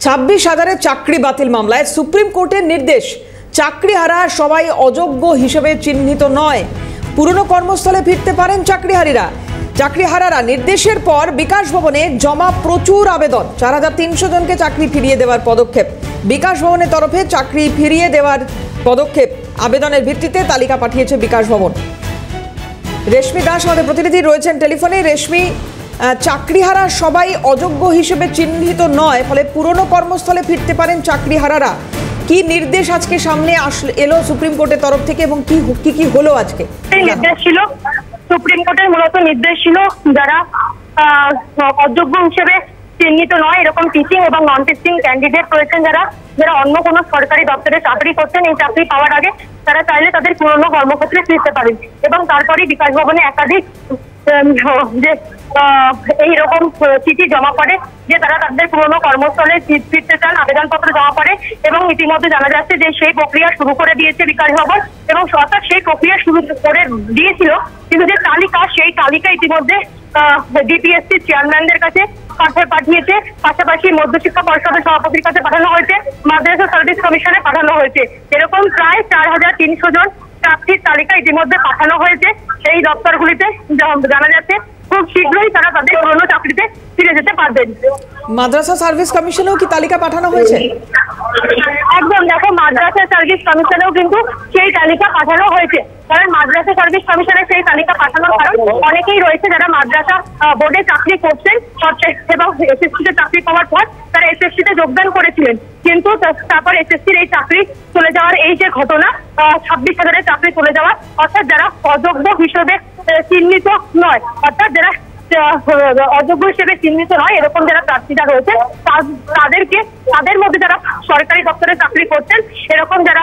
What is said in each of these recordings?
26,000 চাকরি বাতিল মামলায় সুপ্রিম কোর্টের নির্দেশ, চাকরিহারা সবাই অযোগ্য হিসেবে চিহ্নিত নয়, পুরনো কর্মস্থলে ফিরতে পারেন চাকরিহারারা। নির্দেশের পর বিকাশ ভবনে জমা প্রচুর আবেদন, 4,300 জনকে চাকরি ফিরিয়ে দেওয়ার পদক্ষেপ। বিকাশ ভবনের তরফে চাকরি ফিরিয়ে দেওয়ার পদক্ষেপ, আবেদনের ভিত্তিতে তালিকা পাঠিয়েছে বিকাশ ভবন। রেশমি দাস আমাদের প্রতিনিধি রয়েছেন টেলিফোনে। রেশমি, চাকরিহারা সবাই অযোগ্য হিসেবে চিহ্নিত নয়, ফলে পুরনো কর্মস্থলে ফিরতে পারেন চাকরিহারারা। কি নির্দেশ আজকে সামনে এলো সুপ্রিম কোর্টের তরফ থেকে এবং কি কি হলো আজকে? নির্দেশ ছিল সুপ্রিম কোর্টের, মূলত নির্দেশ ছিল যারা অযোগ্য হিসেবে চিহ্নিত নয় এরকম টিচিং এবং নন টিচিং ক্যান্ডিডেট রয়েছেন, যারা অন্য কোনো সরকারি দপ্তরে চাকরি করছেন, এই চাকরি পাওয়ার আগে তারা চাইলে তাদের পুরনো কর্মক্ষেত্রে ফিরতে পারেন। এবং তারপরেই বিকাশ ভবনে একাধিক যে এইরকম চিঠি জমা করে যে তারা তাদের পুরনো কর্মস্থলে ফিরতে চান, আবেদনপত্র জমা করে। এবং ইতিমধ্যে জানা যাচ্ছে যে সেই প্রক্রিয়া শুরু করে দিয়েছে বিকাশ ভবন এবং সরকার সেই প্রক্রিয়া শুরু করে দিয়েছিল, কিন্তু যে তালিকা, সেই তালিকা ইতিমধ্যে ডিপিএসসি চেয়ারম্যানদের কাছে পাঠিয়েছে, পাশাপাশি মধ্যশিক্ষা পর্ষদের সভাপতির কাছে পাঠানো হয়েছে, মাদ্রাসা সার্ভিস কমিশনে পাঠানো হয়েছে। এরকম প্রায় 4,300 জন চাকরির তালিকা ইতিমধ্যে পাঠানো হয়েছে এই দপ্তরগুলিতে। জানা যাচ্ছে খুব শীঘ্রই তারা তাদের পুরনো চাকরিতে ফিরে যেতে পারবেন। মাদ্রাসা সার্ভিস কমিশনেও কি তালিকা পাঠানো হয়েছে? একদম, দেখো, মাদ্রাসা সার্ভিস কমিশনেও কিন্তু সেই তালিকা পাঠানো হয়েছে। কারণ মাদ্রাসা সার্ভিস কমিশনে সেই তালিকা পাঠানোর কারণ অনেকেই রয়েছে যারা মাদ্রাসা বোর্ডে চাকরি করছেন এবং এসএসসিতে চাকরি পাওয়ার পর তারা এসএসসিতে যোগদান করেছিলেন, কিন্তু তারপর এসএসসির এই চাকরি চলে যাওয়ার এই যে ঘটনা, 26,000 চাকরি চলে যাওয়া, অর্থাৎ যারা অযোগ্য হিসেবে চিহ্নিত নয়, অর্থাৎ যারা অযোগ্য হিসেবে চিহ্নিত নয় এরকম যারা প্রার্থীরা রয়েছে তাদের মধ্যে যারা সরকারি দপ্তরে চাকরি করছেন, এরকম যারা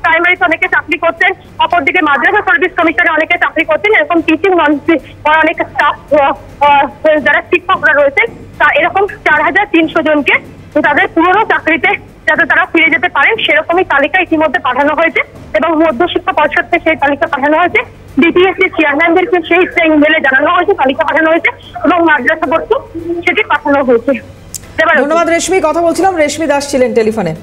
প্রাইমারিতে অনেকে চাকরি করছেন, অপরদিকে মাদ্রাসা সার্ভিস কমিশনে অনেকে চাকরি করছেন, এরকম টিচিং নন অনেক স্টাফ যারা শিক্ষকরা রয়েছেন, এরকম 4,300 জনকে তাদের পুরনো চাকরিতে যাতে তারা ফিরে যেতে পারেন সেরকমই তালিকা ইতিমধ্যে পাঠানো হয়েছে এবং মধ্যশিক্ষা পর্ষদকে সেই তালিকা পাঠানো হয়েছে, ডিপিএসসি চেয়ারম্যানদেরকে সেই ইমেলে জানানো হয়েছে, তালিকা পাঠানো হয়েছে এবং মাদ্রাসা বোর্ডকে সেটি পাঠানো হয়েছে। ধন্যবাদ রেশমি, কথা বলছিলাম রেশমি দাস ছিলেন টেলিফোনে।